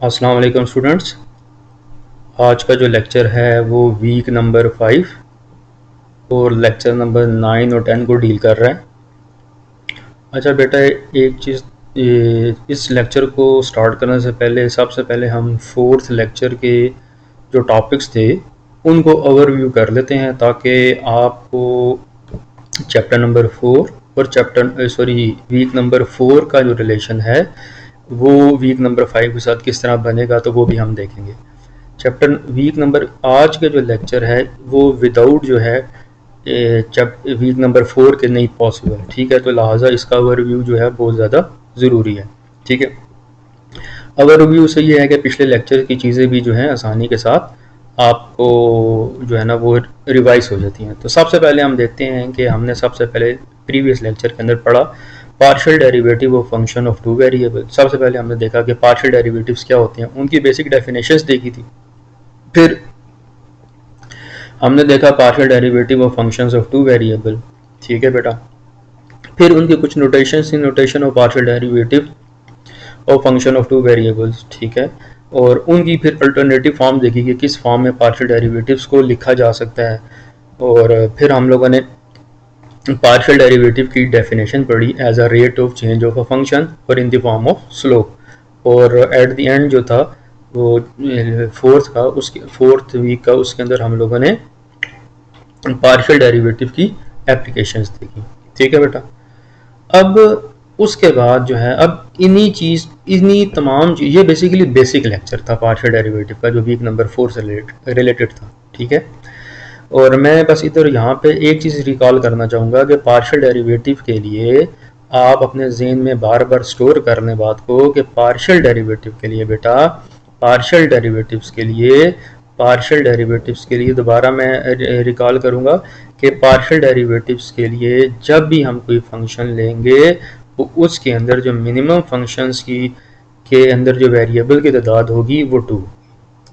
अस्सलाम वालेकुम स्टूडेंट्स। आज का जो लेक्चर है वो वीक नंबर 5 और लेक्चर नंबर 9 और 10 को डील कर रहा है। अच्छा बेटा, एक चीज़, इस लेक्चर को स्टार्ट करने से पहले सबसे पहले हम फोर्थ लेक्चर के जो टॉपिक्स थे उनको ओवरव्यू कर लेते हैं ताकि आपको चैप्टर नंबर 4 और वीक नंबर 4 का जो रिलेशन है वो वीक नंबर 5 के साथ किस तरह बनेगा, तो वो भी हम देखेंगे। चैप्टर वीक नंबर आज के जो लेक्चर है वो विदाउट जो है वीक नंबर 4 के नहीं पॉसिबल, ठीक है। तो लिहाजा इसका ओवरव्यू जो है बहुत ज़्यादा ज़रूरी है, ठीक है। ओवरव्यू से ये है कि पिछले लेक्चर की चीज़ें भी जो है आसानी के साथ आपको जो है ना वो रिवाइज हो जाती हैं। तो सबसे पहले हम देखते हैं कि हमने सबसे पहले प्रीवियस लेक्चर के अंदर पढ़ा partial derivative of function of two variable. सबसे पहले हमने देखा कि पार्शियल डेरिवेटिव्स क्या होते हैं, उनकी बेसिक डेफिनेशंस देखी थी। फिर हमने देखा partial derivative of functions of two variable, ठीक है बेटा। फिर उनकी कुछ नोटेशंस थी, notation of partial derivative of function of two variables, ठीक है। और उनकी फिर अल्टरनेटिव फॉर्म देखी कि किस फॉर्म में पार्शियल डेरिवेटिव्स को लिखा जा सकता है। और फिर हम लोगों ने पार्शियल डेरिवेटिव की डेफिनेशन पढ़ी as a rate of change of a function और in the form of slope. और एट द एंड जो था वो फोर्थ वीक का उसके अंदर हम लोगों ने पार्शियल डेरिवेटिव की एप्लीकेशंस देखी, ठीक है बेटा। अब उसके बाद जो है अब इन्हीं तमाम चीज़, ये बेसिकली बेसिक लेक्चर था पार्शियल डेरिवेटिव का जो वीक नंबर 4 से रिलेटेड था, ठीक है। और मैं बस इधर यहाँ पे एक चीज़ रिकॉल करना चाहूँगा कि पार्शियल डेरिवेटिव के लिए आप अपने जहन में बार बार स्टोर कर लें बात को कि पार्शियल डेरिवेटिव के लिए बेटा, पार्शियल डेरिवेटिव्स के लिए दोबारा मैं रिकॉल करूँगा कि पार्शियल डेरिवेटिव्स के लिए जब भी हम कोई फंक्शन लेंगे तो उसके अंदर जो मिनिमम फंक्शंस के अंदर जो वेरिएबल की तादाद होगी वो 2,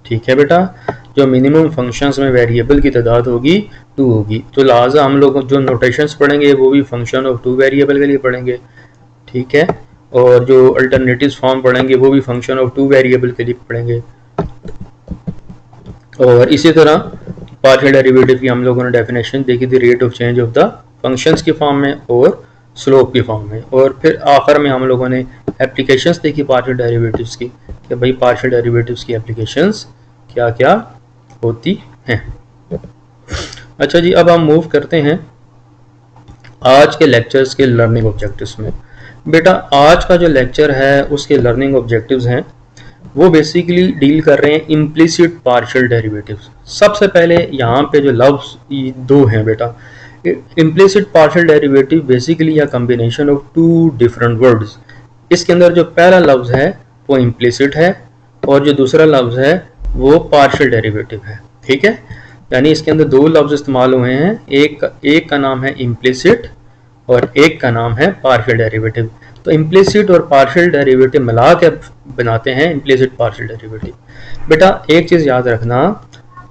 ठीक है बेटा। जो मिनिमम फंक्शंस में वेरिएबल की तादाद होगी 2 होगी। तो लिहाजा हम लोग जो नोटेशंस पढ़ेंगे वो भी फंक्शन ऑफ 2 वेरिएबल के लिए पढ़ेंगे, ठीक है। और जो अल्टरनेटिव फॉर्म पढ़ेंगे वो भी फंक्शन ऑफ 2 वेरिएबल के लिए पढ़ेंगे। और इसी तरह पार्शियल डेरिवेटिव की हम लोगों ने डेफिनेशन देखी थी rate of change of the functions के फॉर्म में और स्लोप के फॉर्म में। और फिर आखिर में हम लोगों ने एप्लीकेशंस देखी पार्शियल डेरिवेटिव्स की कि भाई पार्शियल डेरिवेटिव्स की एप्लीकेशंस क्या क्या होती हैं। अच्छा जी, अब हम मूव करते हैं आज के लेक्चर्स के लर्निंग ऑब्जेक्टिव्स में। बेटा आज का जो लेक्चर है उसके लर्निंग ऑब्जेक्टिव्स हैं वो बेसिकली डील कर रहे हैं इम्प्लिसिट पार्शियल डेरिवेटिव्स। सबसे पहले यहाँ पे जो लफ्ज दो हैं बेटा, इम्प्लिसिट पार्शियल डेरिवेटिव बेसिकली या combination of two different words. इसके अंदर जो पहला लफ्ज है वो इम्प्लिसिट है और जो दूसरा लफ्ज है वो पार्शियल डेरिवेटिव है, ठीक है। यानी इसके अंदर दो लफ्ज इस्तेमाल हुए हैं, एक का नाम है इम्प्लिसिट और एक का नाम है पार्शियल डेरिवेटिव। तो इम्प्लिसिट और पार्शियल डेरिवेटिव मिला के बनाते हैं इम्प्लिसिट पार्शियल डेरिवेटिव। बेटा एक चीज़ याद रखना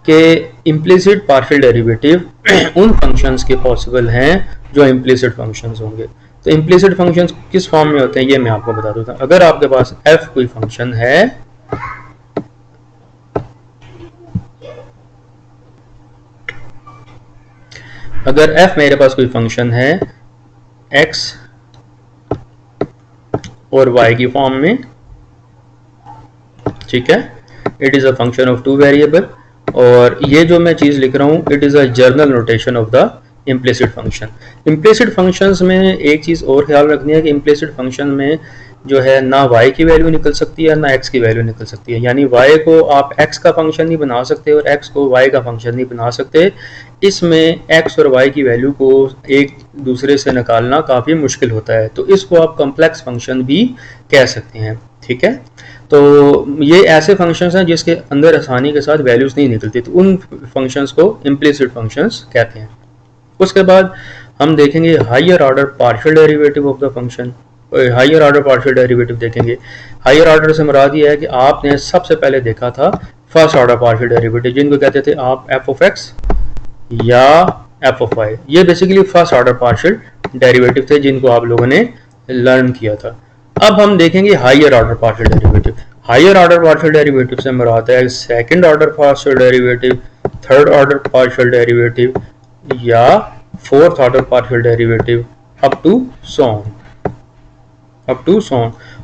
कि इम्प्लिसिट पार्शियल डेरिवेटिव उन फंक्शंस के पॉसिबल हैं जो इम्प्लिसिट फंक्शंस होंगे। तो इम्प्लिसिट फंक्शंस किस फॉर्म में होते हैं ये मैं आपको बता देता हूँ। अगर आपके पास f कोई फंक्शन है, अगर f मेरे पास कोई फंक्शन है x और y की फॉर्म में, ठीक है, it is a function of 2 variable. और ये जो मैं चीज़ लिख रहा हूँ it is a journal notation of the implicit function. Implicit functions में एक चीज़ और ख्याल रखनी है कि इम्प्लिसिट फंक्शन में जो है ना y की वैल्यू निकल सकती है ना x की वैल्यू निकल सकती है। यानी y को आप x का फंक्शन नहीं बना सकते और x को y का फंक्शन नहीं बना सकते। इसमें x और y की वैल्यू को एक दूसरे से निकालना काफ़ी मुश्किल होता है, तो इसको आप कम्प्लेक्स फंक्शन भी कह सकते हैं, ठीक है। तो ये ऐसे फंक्शंस हैं जिसके अंदर आसानी के साथ वैल्यूज़ नहीं निकलती, तो उन फंक्शंस को इम्प्लिसिट फंक्शंस कहते हैं। उसके बाद हम देखेंगे higher order partial derivative of the function. Higher order partial derivative देखेंगे। हायर ऑर्डर से मुराद ये है कि आपने सबसे पहले देखा था फर्स्ट ऑर्डर पार्शियल डेरिवेटिव जिनको कहते थे आप एफ ऑफ एक्स या एफ ऑफ वाई। ये basically first order partial derivative थे जिनको आप लोगों ने लर्न किया था। अब हम देखेंगे higher order partial derivative. Higher order partial derivative से मुराद है second order partial derivative, third order partial derivative या fourth order partial derivative up to so on.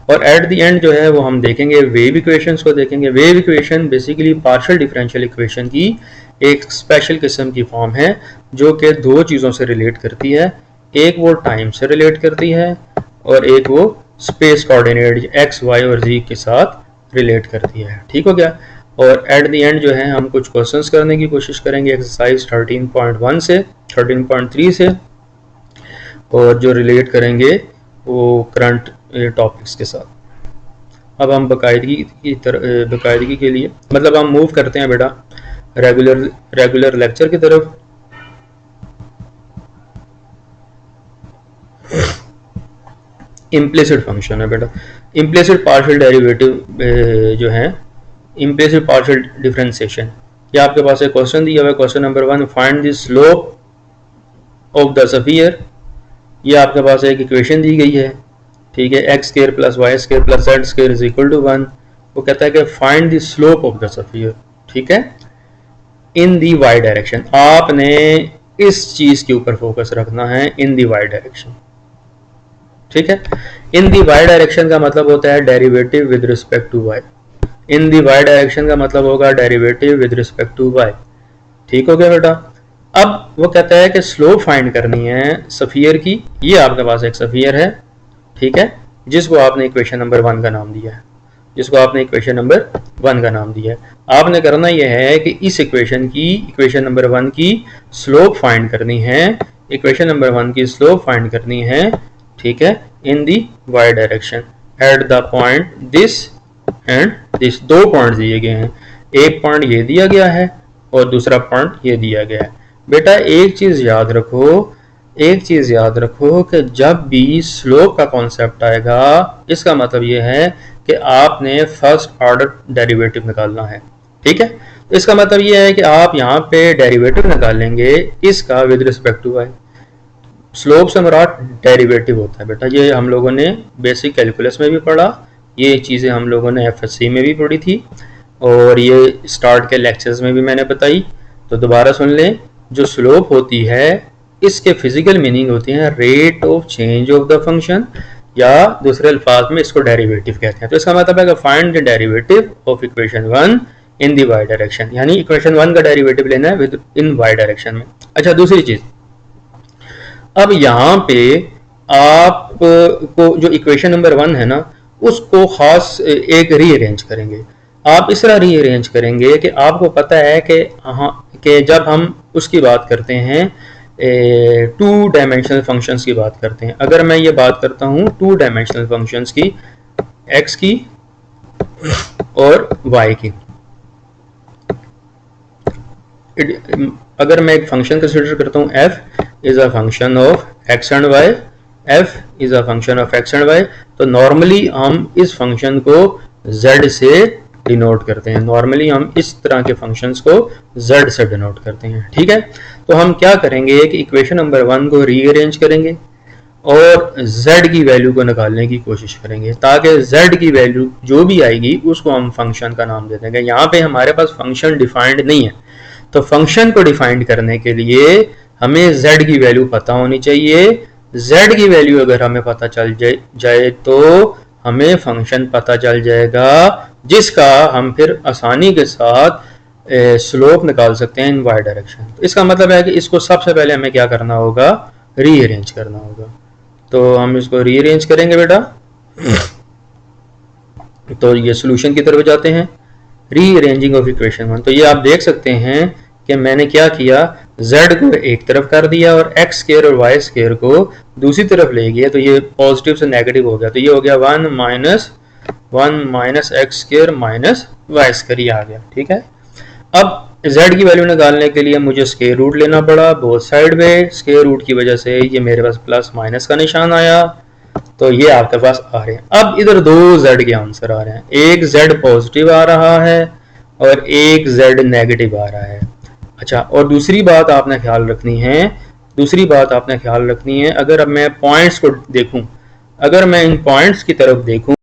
और एट द एंड जो है वो हम देखेंगे वेव इक्वेशंस को देखेंगे। Wave equation basically partial differential equation की एक स्पेशल किस्म की फॉर्म है जो कि दो चीज़ों से रिलेट करती है, एक वो टाइम से रिलेट करती है और एक वो स्पेस कोऑर्डिनेट एक्स वाई और जी के साथ रिलेट करती है। ठीक हो गया। और एट द एंड जो है हम कुछ क्वेश्चंस करने की कोशिश करेंगे एक्सरसाइज 13.1 से 13.3 से, और जो रिलेट करेंगे वो करंट टॉपिक्स के साथ। अब हम बाकायदगी के लिए मतलब हम मूव करते हैं बेटा रेगुलर लेक्चर की तरफ। इम्प्लिसिट फंक्शन है बेटा, इम्प्लिसिट पार्शियल डेरिवेटिव जो है, इम्प्लिसिट पार्शियल डिफरेंशिएशन। ये आपके पास एक क्वेश्चन दिया हुआ है, question number 1, find the slope of the sphere. ये आपके पास एक इक्वेशन दी गई है, ठीक है, x square plus y square plus z square is equal to 1। वो कहता है कि find the slope of the sphere, ठीक है, इन दी वाई डायरेक्शन। आपने इस चीज के ऊपर फोकस रखना है, इन दी वाई डायरेक्शन, ठीक है। इन दी वाई डायरेक्शन का मतलब होता है derivative with respect to y. In the y direction का मतलब होगा derivative with respect to y. ठीक हो गया बेटा। अब वो कहता है कि स्लोप फाइंड करनी है स्फीयर की। ये आपके पास एक स्फीयर है, ठीक है, जिसको आपने इक्वेशन नंबर 1 का नाम दिया है, जिसको आपने इक्वेशन नंबर 1 का नाम दिया है। आपने करना यह है कि इस इक्वेशन की, इक्वेशन नंबर 1 की स्लोप फाइंड करनी है, इक्वेशन नंबर 1 की स्लोप फाइंड करनी है, ठीक है, in the y direction at the point this and this. दो पॉइंट दिए गए हैं, एक पॉइंट ये दिया गया है और दूसरा पॉइंट ये दिया गया है। बेटा एक चीज याद रखो, एक चीज याद रखो कि जब भी स्लोप का कॉन्सेप्ट आएगा इसका मतलब ये है कि आपने फर्स्ट ऑर्डर डेरिवेटिव निकालना है, ठीक है। तो इसका मतलब ये है कि आप यहाँ पे डेरिवेटिव निकालेंगे इसका with respect to y. Slope से मुराद डेरिवेटिव होता है बेटा, ये हम लोगों ने बेसिक कैलकुलस में भी पढ़ा, ये चीज़ें हम लोगों ने एफएससी में भी पढ़ी थी और ये स्टार्ट के लेक्चर्स में भी मैंने बताई। तो दोबारा सुन लें, जो स्लोप होती है इसके फिजिकल मीनिंग होती है rate of change of the function, या दूसरे अल्फाज में इसको डेरिवेटिव कहते हैं। तो इसका मतलब है कि find the derivative of equation 1 in the y direction, यानी इक्वेशन 1 का डेरिवेटिव लेना है विद इन वाई डायरेक्शन में। अच्छा, दूसरी चीज, अब यहाँ पे आप को जो इक्वेशन नंबर 1 है ना उसको खास एक रीअरेंज करेंगे। आप इस तरह रीअरेंज करेंगे कि आपको पता है कि जब हम उसकी बात करते हैं 2 डायमेंशनल फंक्शंस की बात करते हैं, अगर मैं ये बात करता हूँ 2 डायमेंशनल फंक्शंस की, x की और y की, अगर मैं एक फंक्शन कंसीडर करता हूँ f is a function of x and y, f is a function of x and y, तो नॉर्मली हम इस फंक्शन को z से डिनोट करते हैं। नॉर्मली हम इस तरह के फंक्शंस को z से डिनोट करते हैं, ठीक है। तो हम क्या करेंगे कि इक्वेशन नंबर 1 को रीअरेंज करेंगे और z की वैल्यू को निकालने की कोशिश करेंगे, ताकि z की वैल्यू जो भी आएगी उसको हम फंक्शन का नाम दे देंगे। यहाँ पे हमारे पास फंक्शन डिफाइंड नहीं है, तो फंक्शन को डिफाइंड करने के लिए हमें z की वैल्यू पता होनी चाहिए। z की वैल्यू अगर हमें पता चल जाए तो हमें फंक्शन पता चल जाएगा, जिसका हम फिर आसानी के साथ स्लोप निकाल सकते हैं इन वाई डायरेक्शन। तो इसका मतलब है कि इसको सबसे पहले हमें क्या करना होगा, रीअरेंज करना होगा। तो हम इसको रीअरेंज करेंगे बेटा। तो ये सोल्यूशन की तरफ जाते हैं, रीअरेंजिंग ऑफ इक्वेशन 1। तो ये आप देख सकते हैं कि मैंने क्या किया, z को एक तरफ कर दिया और x स्क्वायर और y स्क्वायर को दूसरी तरफ ले गया, तो ये पॉजिटिव से नेगेटिव हो गया, तो ये हो गया 1 minus x square minus y square, ये आ गया, ठीक है। अब z की वैल्यू निकालने के लिए मुझे स्क्वायर रूट लेना पड़ा बोथ साइड में, स्क्वायर रूट की वजह से ये मेरे पास प्लस माइनस का निशान आया, तो ये आपके पास आ रहे हैं। अब इधर 2 z के आंसर आ रहे हैं, एक z पॉजिटिव आ रहा है और एक z नेगेटिव आ रहा है। अच्छा, और दूसरी बात आपने ख्याल रखनी है, अगर अब मैं पॉइंट्स को देखूं, अगर मैं इन पॉइंट्स की तरफ देखूं